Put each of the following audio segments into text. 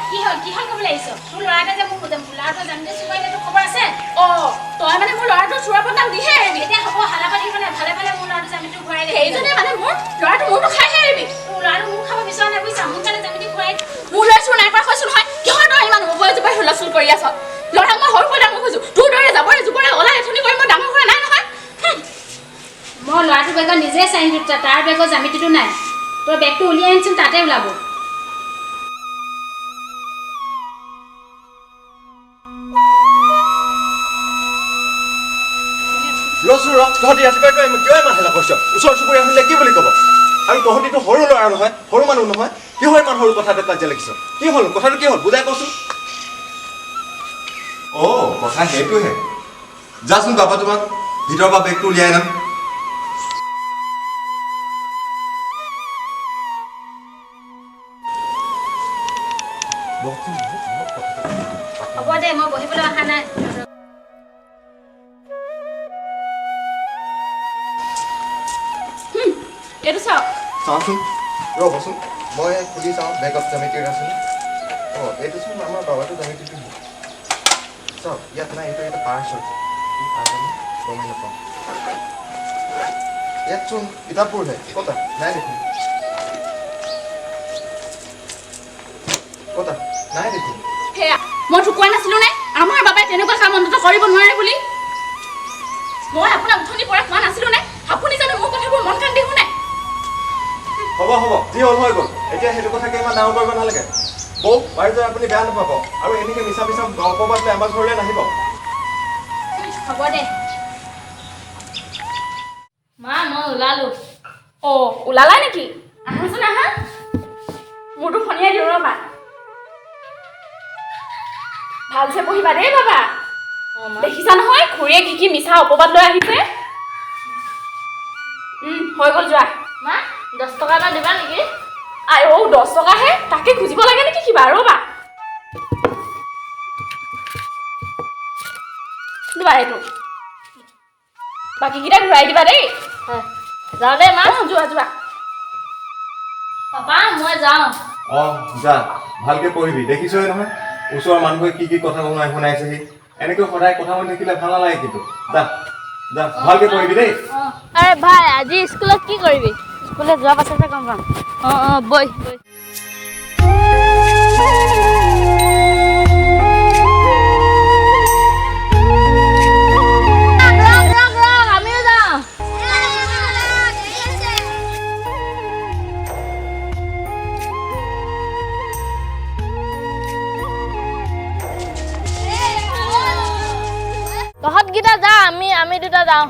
কি হ'ল ক'বলৈ আহিছ তোৰ ল'ৰাটা যে মোক ল'ৰাটো জানিলে চুবাইলে তোৰ খবৰ আছে তই মানে মোৰ ল'ৰাটো চুৰা বদনাম দিহে এৰিবি এতিয়া হ'ব হালাপাতি মানে ভালে মোৰ ল'ৰাটো জামিনটো ঘূৰাই দে সেইজনে মানে মোৰ ল'ৰাটো মোৰটো খাইহে এৰিবি তোৰ ল'ৰাটো মোৰ খাব বিচৰা নাই বুজিছা মোৰ কাৰণে জামিনটো ঘূৰাই মোৰ ল'ৰা চুৰ নাই কৰা কৈছো নহয় কিহৰ তই ইমান মোবাইল জোপাই হুলস্থুল কৰি আছ ল'ৰাক মই সৰু ডাঙৰ খুজো তোৰ দৰে যাবৰে জোপৰে ওলাই এথনি কৰি মই ডাঙৰ কৰা নাই নহয় মই ল'ৰাটোৰ বেগত নিজে চাই তাৰ বেগত জামিনটো নাই তোৰ বেগটো উলিয়াই আনিছোন তাতে ওলাব তহঁতি ৰাতিপুৱাই কিয় ইমান হেলা কৰিছ ওচৰ চুবুৰীয়া শুনিলে কি বুলি ক'ব আৰু তহঁতিটো সৰু ল'ৰা নহয় সৰু মানুহ নহয় কিহৰ ইমান সৰু কথাতে কাজিয়া লাগিছ কি হ'ল কথাটো কি হ'ল বুজাই কচোন কথা সেইটোহে যাচোন বাবা তোমাক ভিতৰৰ পৰা বেগটো উলিয়াই আনাম হ'ব দে মই বহিবলৈ অহা নাই এইটো চাওক চাওঁচোন ৰ'বচোন মই খুলি চাওঁ বেগত জামিতিৰ আছোন এইটো চোন আমাৰ বাবাটো জামিতিটো চাওক ইয়াত নাই এইটো এটা পাৰ্চ হয় গম নাপাওঁ ইয়াত চোন কিতাপবোৰহে ক'তা নাই দেখোন ক'তা নাই দেখোন সেয়া মই ঠুকুৱাই নাছিলোঁ নে আমাৰ বাবাই তেনেকুৱা কাম অন্তত কৰিব নোৱাৰে বুলি মই আপোনাক উঠনি পৰা কোৱা নাছিলোঁ নে আপুনি জানো মোৰ কথাবোৰ মন কাণ দি শুনে হ'ব যি হ'ল হৈ গ'ল এতিয়া সেইটো কথাকে ইমান ডাঙৰ কৰিব নালাগে বৌ বাইদেউ আপুনি বেয়া নাপাব আৰু এনেকৈ মিছা অপবাদ লৈ আমাৰ ঘৰলৈ নাহিব হ'ব দে মা মই ওলালো ওলালা নেকি আহাচোন আহা মোৰতো ফনিয়াই দিওঁ ৰ'বা ভালছে পঢ়িবা দেই বাবা দেখিছা নহয় খুৰীয়ে কি মিছা অপবাদ লৈ আহিছে হৈ গ'ল যোৱা মা 10 টকা এটা দিবা নেকি 10 টকাহে তাকে খুজিব লাগে নেকি কিবা ৰ'বা দিবা এইটো বাকীকেইটা ঘূৰাই দিবা দেই যাওঁ দেই মা যোৱা পাপা মই যাওঁ যা ভালকে পঢ়িবি দেখিছই নহয় ওচৰৰ মানুহে কি কথা শুনাইছেহি এনেকৈ সদায় কথা শুনি থাকিলে ভাল নালাগে কিন্তু যা ভালকে পঢ়িবি দেই আৰে ভাই আজি স্কুলত কি কৰিবি স্কুলে যোৱা পাছতহে গম পাম বৈ আমিও যাওঁ তহঁতকেইটা যা আমি দুটা যাওঁ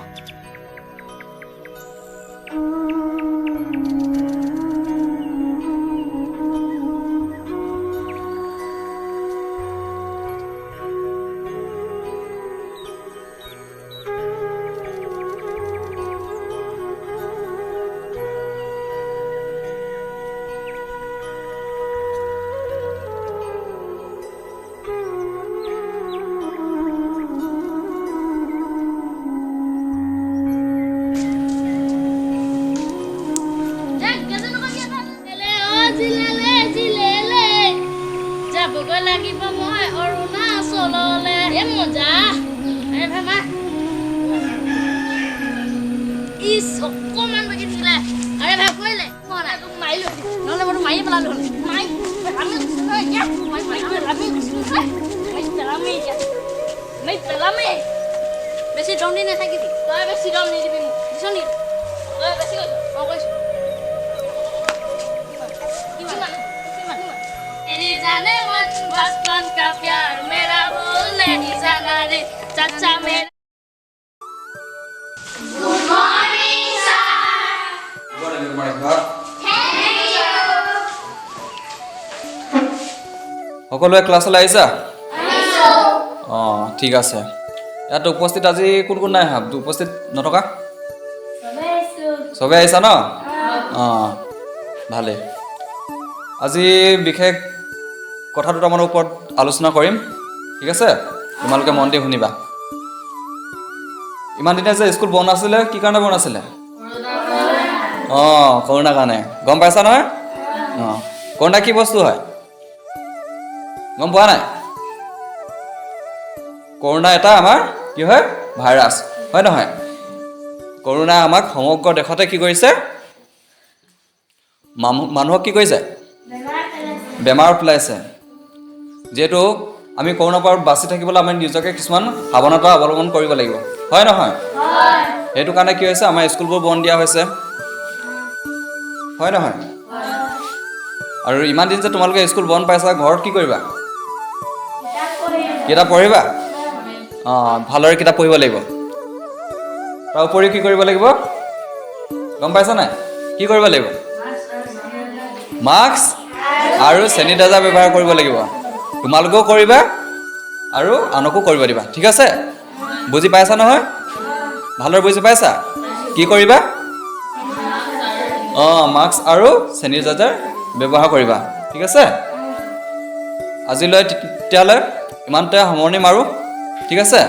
যাবগৈ লাগিব মই অৰুণাচললে মজা ভামা ইচ অকণমান বাকী দিলে আৰে ভাই কৰিলে তোক মাৰিলো নহ'লে মইতো মাৰিয়ে পেলালো পেলামেই বেছি দম দি নাথাকিবি তই বেছি দম নিদিবি মোক দিছ নেকি তই বেছি কৈছ কৈছোঁ जाने मन बचपन का प्यार मेरा भूल नहीं जाना रे चाचा मेरा good morning sir good morning sir thank you সকলোৱে ক্লাছলৈ আহিছা ঠিক আছে ইয়াত উপস্থিত আজি কোন কোন নাই উপস্থিত নথকা চবে আহিছা ন ভালে আজি বিশেষ কথা দুটামানৰ ওপৰত আলোচনা কৰিম ঠিক আছে তোমালোকে মন দি শুনিবা ইমান দিনে যে স্কুল বন্ধ আছিলে কি কাৰণে বন্ধ আছিলে কৰোণাৰ কাৰণে গম পাইছা নহয় কৰোণা কি বস্তু হয় গম পোৱা নাই কৰোণা এটা আমাৰ কি হয় ভাইৰাছ হয় নহয় কৰোণা আমাক সমগ্ৰ দেশতে কি কৰিছে মানুহক কি কৰিছে বেমাৰ পেলাইছে যেহেতু আমি কৰোণাৰ পৰা বাচি থাকিবলৈ আমি নিজকে কিছুমান সাৱধানতা অৱলম্বন কৰিব লাগিব হয় নহয় সেইটো কাৰণে কি হৈছে আমাৰ স্কুলবোৰ বন্ধ দিয়া হৈছে হয় নহয় আৰু ইমান দিন যে তোমালোকে স্কুল বন্ধ পাইছা ঘৰত কি কৰিবা কিতাপ পঢ়িবা ভালদৰে কিতাপ পঢ়িব লাগিব তাৰ উপৰিও কি কৰিব লাগিব গম পাইছা নাই কি কৰিব লাগিব মাস্ক আৰু চেনিটাইজাৰ ব্যৱহাৰ কৰিব লাগিব তোমালোকেও কৰিবা আৰু আনকো কৰিব দিবা ঠিক আছে বুজি পাইছা নহয় ভালদৰে বুজি পাইছা কি কৰিবা মাস্ক আৰু চেনিটাইজাৰ ব্যৱহাৰ কৰিবা ঠিক আছে আজিলৈ তেতিয়াহ'লে ইমানতে সামৰণি মাৰোঁ ঠিক আছে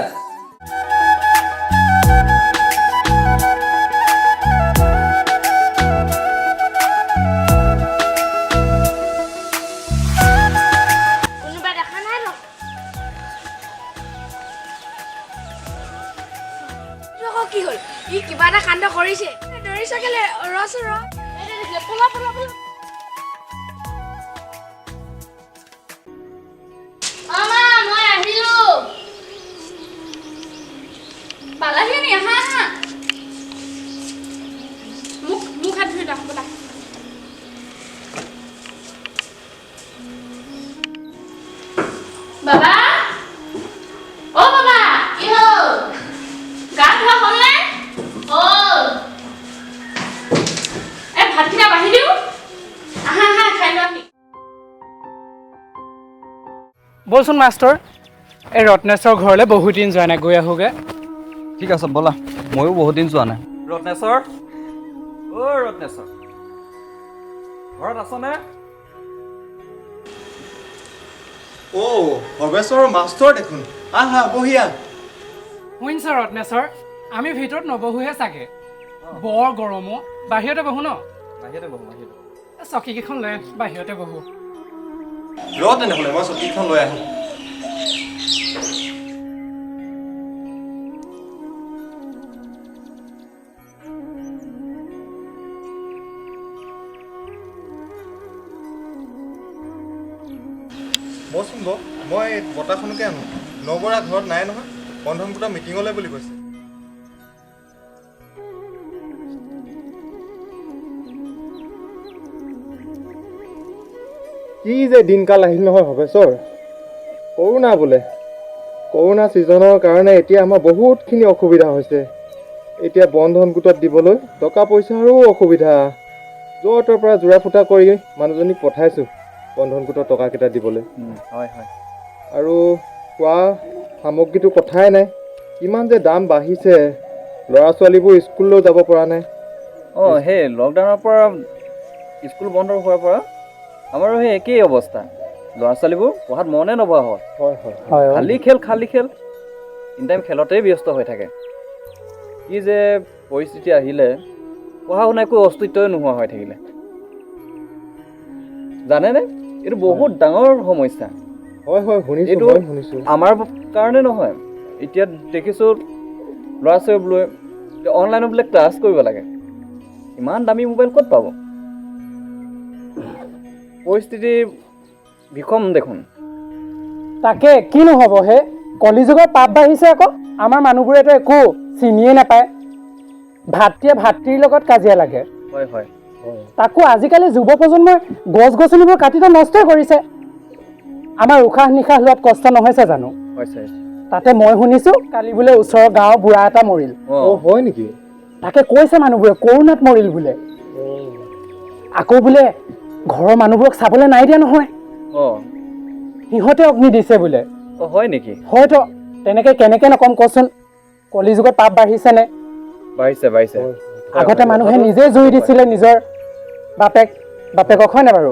কোনোবা দেখা নাই ন কি হ'ল ই কিবা এটা কাণ্ড কৰিছে ধৰিছে কেলে ৰচ পলা পলা পলা আমা মই আহিলো পালাহি নি আহা আহা মুখ হাত ধুই দাও বলা বাবা ও বাবা কি হ'ল গা ধোৱা হ'ল নে হ'ল ভাতকেইটা বাঢ়ি দিওঁ আহা আহা খাই লোৱাহি বলচোন মাষ্টৰ এই ৰত্নেশ্বৰ ঘৰলৈ বহুত দিন যোৱা নাই গৈ আহোগে ঠিক আছে ব'লা ময়ো বহুত দিন যোৱা নাই ৰত্নেশ্বৰ ৰত্নেশ্বৰ ঘৰত আছনে ভৱেশ্বৰ মাষ্টৰ দেখোন আহা বহিয়া শুনিছা ৰত্নেশ্বৰ আমি ভিতৰত নবহোহে চাগে বৰ গৰমো বাহিৰতে বহো ন বাহিৰতে বহো বাহিৰতে চকীকেইখন লৈ বাহিৰতে বহো ৰ তেনেহ'লে মই চকীখন লৈ আহোঁ বচোন মই বতাহখনকে আনো নবৰা ঘৰত নাই নহয় বন্ধন গোটা মিটিঙলৈ বুলি কৈছে কি যে দিনকাল আহিল নহয় ভৱেশ্বৰ কৰোণা বোলে কৰোণা ছিজনৰ কাৰণে এতিয়া আমাৰ বহুতখিনি অসুবিধা হৈছে এতিয়া বন্ধন গোটত দিবলৈ টকা পইচাৰো অসুবিধা য'ৰ ত'ৰ পৰা জোৰা ফুটা কৰি মানুহজনীক পঠাইছোঁ বন্ধন গোটৰ টকাকেইটা দিবলৈ হয় হয় আৰু খোৱা সামগ্ৰীটো কথাই নাই কিমান যে দাম বাঢ়িছে ল'ৰা ছোৱালীবোৰ স্কুললৈ যাব পৰা নাই সেই লকডাউনৰ পৰা স্কুল বন্ধ হোৱাৰ পৰা আমাৰো সেই একেই অৱস্থা ল'ৰা ছোৱালীবোৰ পঢ়াত মনে নবহা হ'ল হয় খালী খেল ইনটাইম খেলতেই ব্যস্ত হৈ থাকে কি যে পৰিস্থিতি আহিলে পঢ়া শুনা একো অস্তিত্বই নোহোৱা হৈ থাকিলে জানেনে এইটো বহুত ডাঙৰ সমস্যা হয় শুনিছোঁ এইটো আমাৰ কাৰণে নহয় এতিয়া দেখিছোঁ ল'ৰা ছোৱালীবোৰে অনলাইনত বোলে ক্লাছ কৰিব লাগে ইমান দামী মোবাইল ক'ত পাব পৰিস্থিতি বিষম দেখোন তাকে কি নহ'ব হে কলিযুগৰ পাপ বাঢ়িছে আকৌ আমাৰ মানুহবোৰেতো একো চিনিয়ে নাপায় ভাতৃয়ে ভাতৃৰ লগত কাজিয়া লাগে হয় তাকো আজিকালি যুৱ প্ৰজন্মই গছ গছনিবোৰ কাটিটো নষ্টই কৰিছে আমাৰ উশাহ নিশাহ লোৱাত কষ্ট নহৈছে জানো হৈছে তাতে মই শুনিছোঁ কালি বোলে ওচৰৰ গাঁৱৰ বুঢ়া এটা মৰিল হয় নেকি তাকে কৈছে মানুহবোৰে কৰোণাত মৰিল বোলে আকৌ বোলে ঘৰৰ মানুহবোৰক চাবলৈ নাই দিয়া নহয় সিহঁতে অগ্নি দিছে বোলে হয় নেকি হয়তো তেনেকে কেনেকে নকম কচোন কলিযুগত পাপ বাঢ়িছেনে বাঢ়িছে আগতে মানুহে নিজে জুই দিছিলে নিজৰ বাপেকক হয় নে বাৰু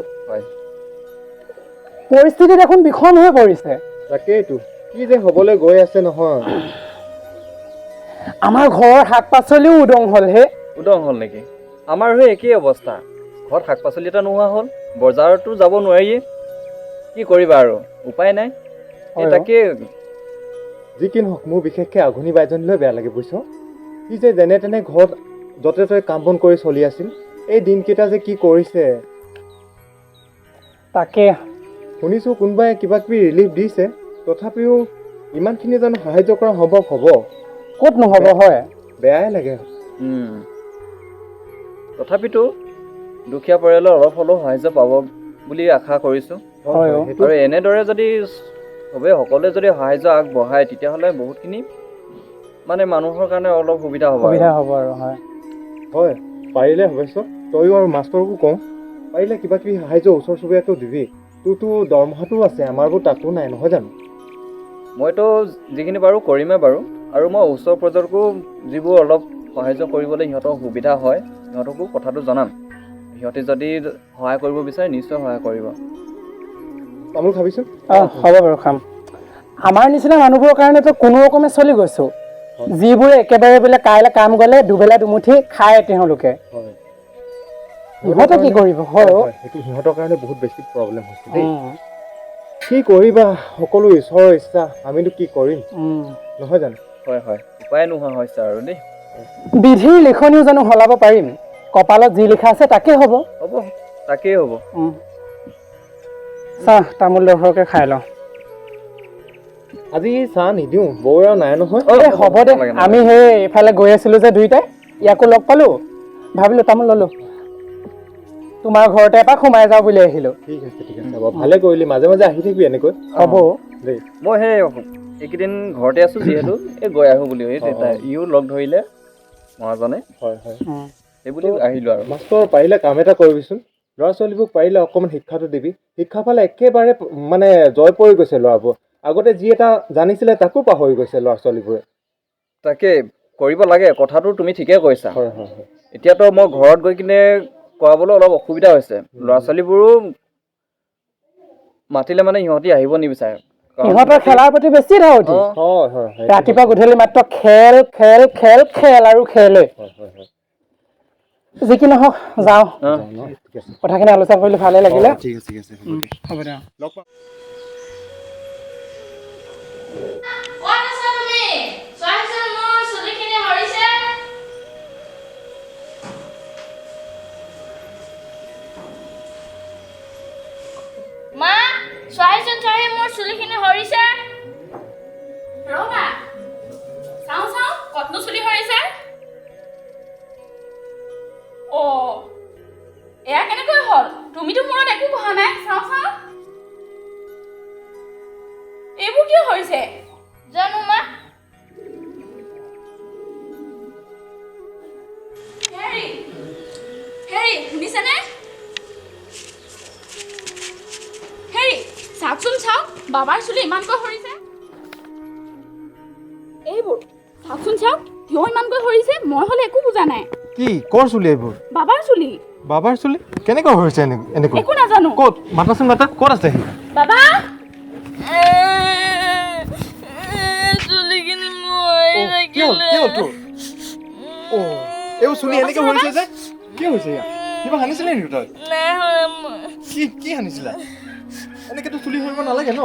পৰিস্থিতি দেখোন বিষম হৈ পৰিছে তাকেইতো কি যে হ'বলৈ গৈ আছে নহয় আমাৰ ঘৰৰ শাক পাচলিও উদং হ'ল নেকি আমাৰো সেই একেই অৱস্থা ঘৰত শাক পাচলি এটা নোহোৱা হ'ল বজাৰতো যাব নোৱাৰিয়ে কি কৰিবা আৰু উপায় নাই এই তাকে যি কি নহওক মোৰ বিশেষকৈ আঘোণী বাইজনীলৈ বেয়া লাগে বুজিছ সি যে যেনে তেনে ঘৰত য'তে ত'তে কাম বন কৰি চলি আছিল এই দিনকেইটা যে কি কৰিছে তাকে শুনিছোঁ কোনোবাই কিবা কিবি ৰিলিফ দিছে তথাপিও ইমানখিনি জানো সাহায্য কৰা সম্ভৱ হ'ব ক'ত নহ'ব হয় বেয়াই লাগে তথাপিতো দুখীয়া পৰিয়ালৰ অলপ হ'লেও সাহায্য পাব বুলি আশা কৰিছোঁ হয় আৰু এনেদৰে যদি চবেই সকলোৱে যদি সাহায্য আগবঢ়ায় তেতিয়াহ'লে বহুতখিনি মানে মানুহৰ কাৰণে অলপ সুবিধা হ'ব আৰু হয় হয় পাৰিলে অৱশ্য তয়ো আৰু মাষ্টৰকো কওঁ পাৰিলে কিবা কিবি সাহায্য ওচৰ চুবুৰীয়াকো দিবি তোৰতো দৰমহাটোও আছে আমাৰবোৰ তাতো নাই নহয় জানো মইতো যিখিনি পাৰোঁ কৰিমেই বাৰু আৰু মই ওচৰ পৰ্যায়কো যিবোৰ অলপ সাহায্য কৰিবলৈ সিহঁতৰ সুবিধা হয় সিহঁতকো কথাটো জনাম সিহঁতে যদি সহায় কৰিব বিচাৰে নিশ্চয় সহায় কৰিব তামোল খাবিচোন হ'ব বাৰু খাম আমাৰ নিচিনা মানুহবোৰৰ কাৰণেতো কোনো ৰকমে চলি গৈছোঁ যিবোৰে একেবাৰে বোলে কাইলৈ কাম গ'লে দুবেলা দুমুঠি খায় তেওঁলোকে সিহঁতে কি কৰিব হয় সেইটো সিহঁতৰ কাৰণে বহুত বেছি প্ৰব্লেম হৈছে দেই কি কৰিবা সকলো ঈশ্বৰৰ ইচ্ছা আমিনো কি কৰিম নহয় জানো হয় হয় উপায় নোহোৱা হৈছে আৰু দেই বিধিৰ লিখনিও জানো সলাব পাৰিম কপালত যি লিখা আছে তাকে হ'ব তাকেই হ'ব চাহ তামোল দৰকে খাই লওঁ আজি চাহ নিদিওঁ বৌ আৰু নাই নহয় হ'ব দে আমি সেই এইফালে গৈ আছিলোঁ যে দুইটাই ইয়াকো লগ পালোঁ ভাবিলোঁ তামোল ল'লোঁ তোমাৰ ঘৰতে এপাক সোমাই যাওঁ বুলি আহিলোঁ ঠিক আছে ভালে কৰিলি মাজে মাজে আহি থাকিবি এনেকৈ হ'ব দেই মই সেই এইকেইদিন ঘৰতে আছোঁ যিহেতু এই গৈ আহোঁ বুলি ইও লগ ধৰিলে মহাজনে হয় হয় সেইবুলি আহিলোঁ আৰু মাষ্টৰ পাৰিলে কাম এটা কৰিবিচোন ল'ৰা ছোৱালীবোৰক পাৰিলে অকণমান শিক্ষাটো দিবি শিক্ষা ফালে একেবাৰে মানে জয় পৰি গৈছে ল'ৰাবোৰ আগতে যি এটা জানিছিলে তাকো পাহৰি গৈছে ল'ৰা ছোৱালীবোৰে তাকে কৰিব লাগে কথাটো তুমি ঠিকেই কৈছা হয় হয় হয় এতিয়াতো মই ঘৰত গৈ কিনে কৰাবলৈ অলপ অসুবিধা হৈছে ল'ৰা ছোৱালীবোৰো মাতিলে মানে সিহঁতি আহিব নিবিচাৰে সিহঁতৰ খেলাৰ প্ৰতি বেছি ধাউতি হয় হয় ৰাতিপুৱা গধূলি মাত্ৰ খেল খেল খেল খেল আৰু খেলে যি কি নহওক যাওঁ কথাখিনি আলোচনা কৰিলে ভালে লাগিলে ঠিক আছে হ'ব দে লগ পাম ক'ত আছা তুমি চোৱাচোন মোৰ চুলিখিনি সৰিছে মা চোৱাচোন মোৰ চুলিখিনি সৰিছে ৰবা চাওঁ কতনো চুলি সৰিছে এয়া কেনেকৈ হ'ল তুমিতো মূৰত একো ঘঁহা নাই চাওঁ এইবোৰ কিয় হৈছে জানো মা হেৰি শুনিছেনে হেৰি চাওকচোন চাওক বাবাৰ চুলি ইমানকৈ সৰিছে এইবোৰ চাওকচোন চাওক কিয় ইমানকৈ সৰিছে মই হ'লে একো বুজা নাই কি কৰ চুলি এইবোৰ বাবাৰ চুলি কেনেকৈ হৈছে এনেকৈ একো নাজানো ক'ত মাতাচোন মাতা ক'ত আছে সি বাবা চুলিখিনি মই কি হ'ল তোৰ এইবোৰ চুলি এনেকৈ হৈছে যে কি হৈছে ইয়াৰ কিবা সানিছিলে নেকি তই কি সানিছিলা এনেকৈতো চুলি সৰিব নালাগে ন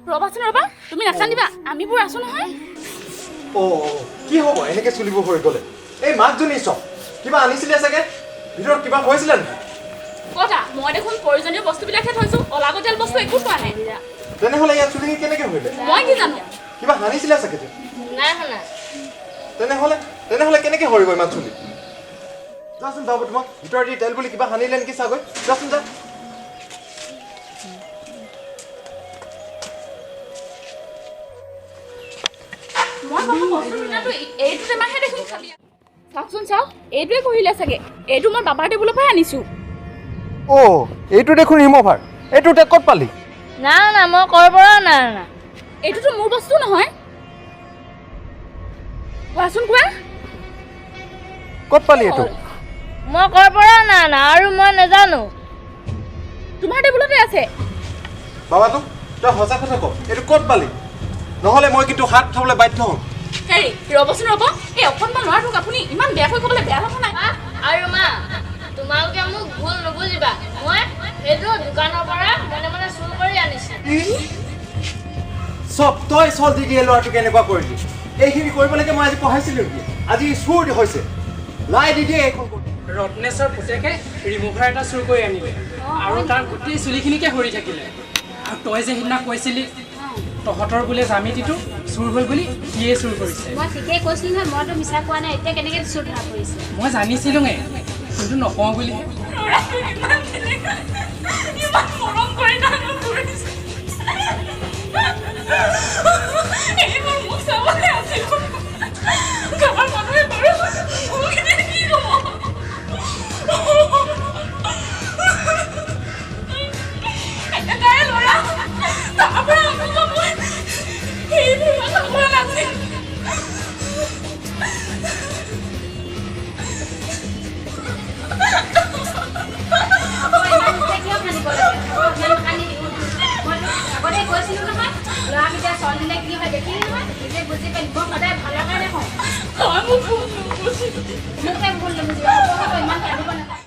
ৰবাচোন ৰবা তুমি নাকান্দিবা আমিবোৰ আছো নহয় কি হ'ব এনেকৈ চুলিবোৰ সৰি গ'লে এই মাকজনী চব কিবা আনিছিলে চাগে ভিতৰত কিবা হৈছিলে নেকি কথা মই দেখোন প্ৰয়োজনীয় বস্তুবিলাকহে থৈছো অলাগতিয়াল বস্তু একো পোৱা নাই তেনেহ'লে ইয়াত চুলি কেনেকৈ সৰিলে মই কি জানো কিবা সানিছিলে চাগে নাই শুনা তেনেহ'লে কেনেকৈ সৰিব ইমান চুলি যাচোন বাবু তোমাক ভিতৰত দি তেল বুলি কিবা সানিলে নেকি চাগৈ যাচোন যা মই ভাবো বস্তুবিলাকতো এইটো টেমাহে দেখোন খালি চাওকচোন চাওক এইটোৱে কহিলে চাগে এইটো মই বাবাৰ টেবুলৰ পৰাই আনিছো এইটো দেখোন ৰিম'ভাৰ এইটো ক'ত পালি না মই কৰ পৰা না এইটোতো মোৰ বস্তু নহয় কোৱাচোন কোৱা ক'ত পালি এইটো মই কৰ পৰা না আৰু মই নাজানো তোমাৰ টেবুলতে আছে বাবাটো তই সঁচা কথা ক এইটো ক'ত পালি নহ'লে মই কিন্তু হাত থ'বলৈ বাধ্য হ'ম হেৰি ৰ'বচোন ৰ'ব এই অকণমান ল'ৰাটোক আপুনি ইমান বেয়াকৈ ক'বলৈ বেয়া কথা নাই আৰু মা তোমালোকে মোক ভুল নুবুজিবা মই এইটো দোকানৰ পৰা মানে চুৰ কৰি আনিছে চব তই চল দি দিয়ে ল'ৰাটো কেনেকুৱা কৰিলি এইখিনি কৰিবলৈকে মই আজি পঢ়াইছিলোঁ নেকি আজি চুৰ হৈছে লাই দি দিয়ে এইখন ৰত্নেশ্বৰ পুতেকে ৰিমুভাৰ এটা চুৰ কৰি আনিলে আৰু তাৰ গোটেই চুলিখিনিকে সৰি থাকিলে আৰু তই যে সিদিনা কৈছিলি তহঁতৰ বোলে জামিতিটো চুৰ হ'ল বুলি সিয়ে চুৰ কৰিছে মই ঠিকেই কৈছিলোঁ নহয় মইতো মিছা কোৱা নাই এতিয়া কেনেকৈ চুৰ ধৰা পৰিছে মই জানিছিলোঁৱে কিন্তু নকওঁ বুলি আগতে কৈছিলোঁ নহয় ল'ৰাকেইটা ছোৱালীলে কি হয় দেখিলি নহয় নিজে বুজি পাই মই সদায় ভালৰ কাৰণে হওঁ মোক ভুল নুবুজিবা ইমান কান্দিব নালাগে